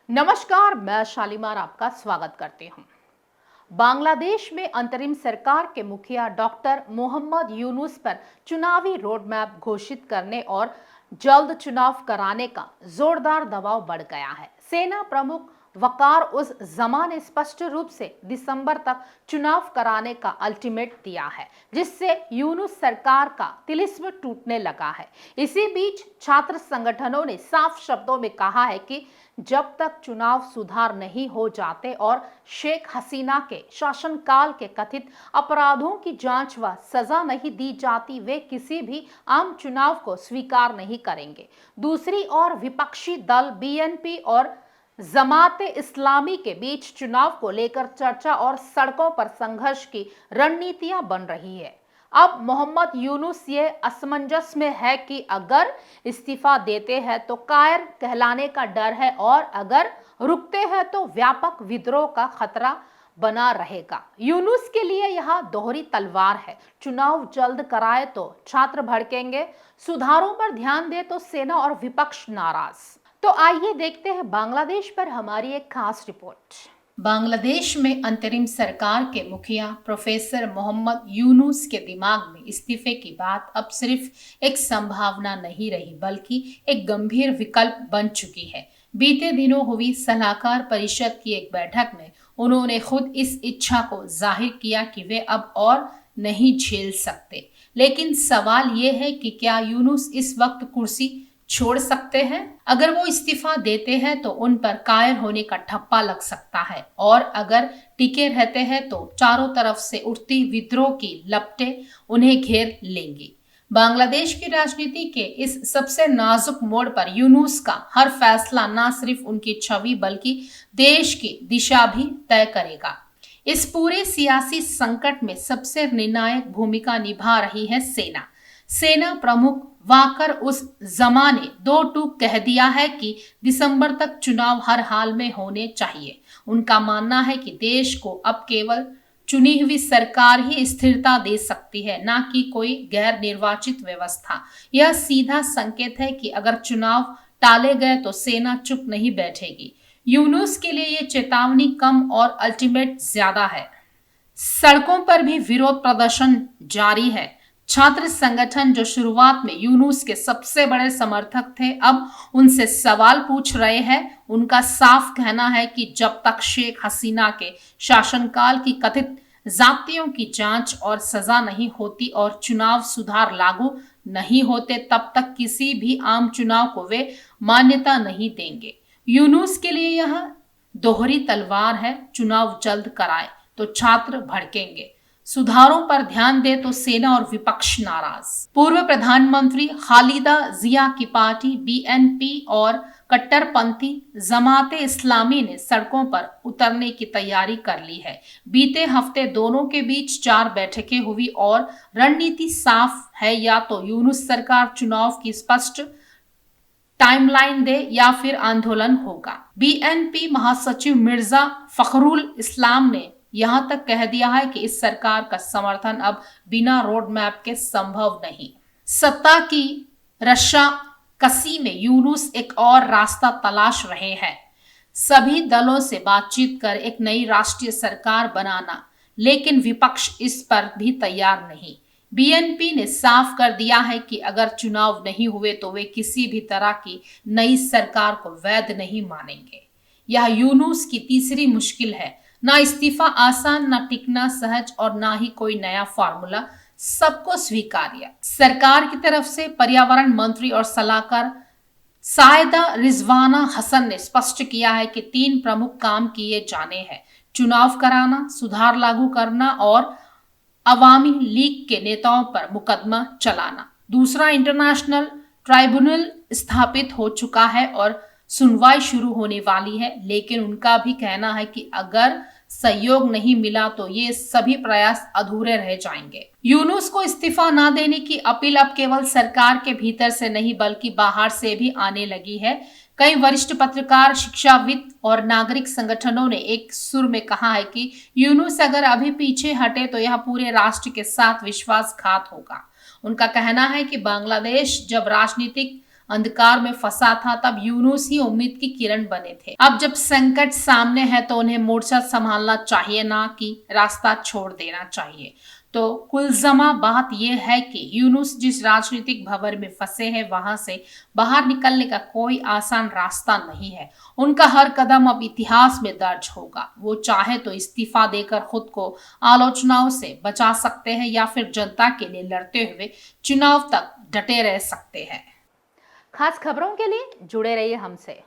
नमस्कार, मैं शालीमार आपका स्वागत करती हूँ। बांग्लादेश में अंतरिम सरकार के मुखिया डॉक्टर मोहम्मद यूनुस पर चुनावी रोड मैप घोषित करने और जल्द चुनाव कराने का जोरदार दबाव बढ़ गया है। सेना प्रमुख वकार उस जमा ने स्पष्ट रूप से दिसंबर तक चुनाव कराने का अल्टीमेट दिया है, जिससे यूनुस सरकार का तिलिस्म टूटने लगा है। इसी बीच छात्र संगठनों ने साफ शब्दों में कहा है कि जब तक चुनाव सुधार नहीं हो जाते और शेख हसीना के शासनकाल के कथित अपराधों की जांच व सजा नहीं दी जाती, वे किसी भी आम चुनाव को स्वीकार नहीं करेंगे। दूसरी ओर विपक्षी दल बीएनपी और जमाते इस्लामी के बीच चुनाव को लेकर चर्चा और सड़कों पर संघर्ष की रणनीतियां बन रही है। अब मोहम्मद यूनुस ये असमंजस में है कि अगर इस्तीफा देते हैं तो कायर कहलाने का डर है और अगर रुकते हैं तो व्यापक विद्रोह का खतरा बना रहेगा। यूनुस के लिए यह दोहरी तलवार है। चुनाव जल्द कराए तो छात्र भड़केंगे, सुधारों पर ध्यान दे तो सेना और विपक्ष नाराज। तो आइए देखते हैं बांग्लादेश पर हमारी एक खास रिपोर्ट। बांग्लादेश में अंतरिम सरकार के मुखिया प्रोफेसर मोहम्मद यूनुस के दिमाग में इस्तीफे की बात अब सिर्फ एक संभावना नहीं रही, बल्कि एक गंभीर विकल्प बन चुकी है। बीते दिनों हुई सलाहकार परिषद की एक बैठक में उन्होंने खुद इस इच्छा को जाहिर किया कि वे अब और नहीं झेल सकते। लेकिन सवाल ये है कि क्या यूनुस इस वक्त कुर्सी छोड़ सकते हैं? अगर वो इस्तीफा देते हैं तो उन पर कायर होने का ठप्पा लग सकता है, और अगर टिके रहते हैं तो चारों तरफ से उठती विद्रोह की लपटें उन्हें घेर लेंगी। बांग्लादेश की राजनीति के इस सबसे नाजुक मोड़ पर यूनुस का हर फैसला न सिर्फ उनकी छवि बल्कि देश की दिशा भी तय करेगा। इस पूरे सियासी संकट में सबसे निर्णायक भूमिका निभा रही है सेना। सेना प्रमुख वाकर उस जमा ने दो टूक कह दिया है कि दिसंबर तक चुनाव हर हाल में होने चाहिए। उनका मानना है कि देश को अब केवल चुनी हुई सरकार ही स्थिरता दे सकती है, ना कि कोई गैर निर्वाचित व्यवस्था। यह सीधा संकेत है कि अगर चुनाव टाले गए तो सेना चुप नहीं बैठेगी। यूनुस के लिए ये चेतावनी कम और अल्टीमेट ज्यादा है। सड़कों पर भी विरोध प्रदर्शन जारी है। छात्र संगठन जो शुरुआत में यूनुस के सबसे बड़े समर्थक थे, अब उनसे सवाल पूछ रहे हैं। उनका साफ कहना है कि जब तक शेख हसीना के शासनकाल की कथित जातियों की जांच और सजा नहीं होती और चुनाव सुधार लागू नहीं होते, तब तक किसी भी आम चुनाव को वे मान्यता नहीं देंगे। यूनुस के लिए यह दोहरी तलवार है। चुनाव जल्द कराए तो छात्र भड़केंगे, सुधारों पर ध्यान दे तो सेना और विपक्ष नाराज। पूर्व प्रधानमंत्री खालिदा जिया की पार्टी बीएनपी और कट्टरपंथी जमाते इस्लामी ने सड़कों पर उतरने की तैयारी कर ली है। बीते हफ्ते दोनों के बीच 4 बैठकें हुई और रणनीति साफ है, या तो यूनुस सरकार चुनाव की स्पष्ट टाइमलाइन दे या फिर आंदोलन होगा। बीएनपी महासचिव मिर्जा फखरुल इस्लाम ने यहां तक कह दिया है कि इस सरकार का समर्थन अब बिना रोड मैप के संभव नहीं। सत्ता की रस्साकसी में यूनुस एक और रास्ता तलाश रहे हैं, सभी दलों से बातचीत कर एक नई राष्ट्रीय सरकार बनाना, लेकिन विपक्ष इस पर भी तैयार नहीं। बीएनपी ने साफ कर दिया है कि अगर चुनाव नहीं हुए तो वे किसी भी तरह की नई सरकार को वैध नहीं मानेंगे। यह यूनुस की तीसरी मुश्किल है। ना इस्तीफा आसान, ना टिकना सहज और ना ही कोई नया फार्मूला सबको स्वीकार्य। सरकार की तरफ से पर्यावरण मंत्री और सलाहकार सायदा रिजवाना हसन ने स्पष्ट किया है कि 3 प्रमुख काम किए जाने हैं: चुनाव कराना, सुधार लागू करना और अवामी लीग के नेताओं पर मुकदमा चलाना। दूसरा, इंटरनेशनल ट्राइब्यूनल स्थापित हो चुका है और सुनवाई शुरू होने वाली है, लेकिन उनका भी कहना है कि अगर सहयोग नहीं मिला तो ये सभी प्रयास अधूरे रह जाएंगे। यूनुस को इस्तीफा न देने की अपील अब केवल सरकार के भीतर से नहीं बल्कि बाहर से भी आने लगी है। कई वरिष्ठ पत्रकार, शिक्षाविद और नागरिक संगठनों ने एक सुर में कहा है कि यूनुस अगर अभी पीछे हटे तो यह पूरे राष्ट्र के साथ विश्वासघात होगा। उनका कहना है कि बांग्लादेश जब राजनीतिक अंधकार में फंसा था तब यूनुस ही उम्मीद की किरण बने थे। अब जब संकट सामने है तो उन्हें मोर्चा संभालना चाहिए, ना कि रास्ता छोड़ देना चाहिए। तो कुलजमा बात यह है कि यूनुस जिस राजनीतिक भंवर में फंसे हैं वहां से बाहर निकलने का कोई आसान रास्ता नहीं है। उनका हर कदम अब इतिहास में दर्ज होगा। वो चाहे तो इस्तीफा देकर खुद को आलोचनाओं से बचा सकते हैं या फिर जनता के लिए लड़ते हुए चुनाव तक डटे रह सकते हैं। खास खबरों के लिए जुड़े रहिए हमसे।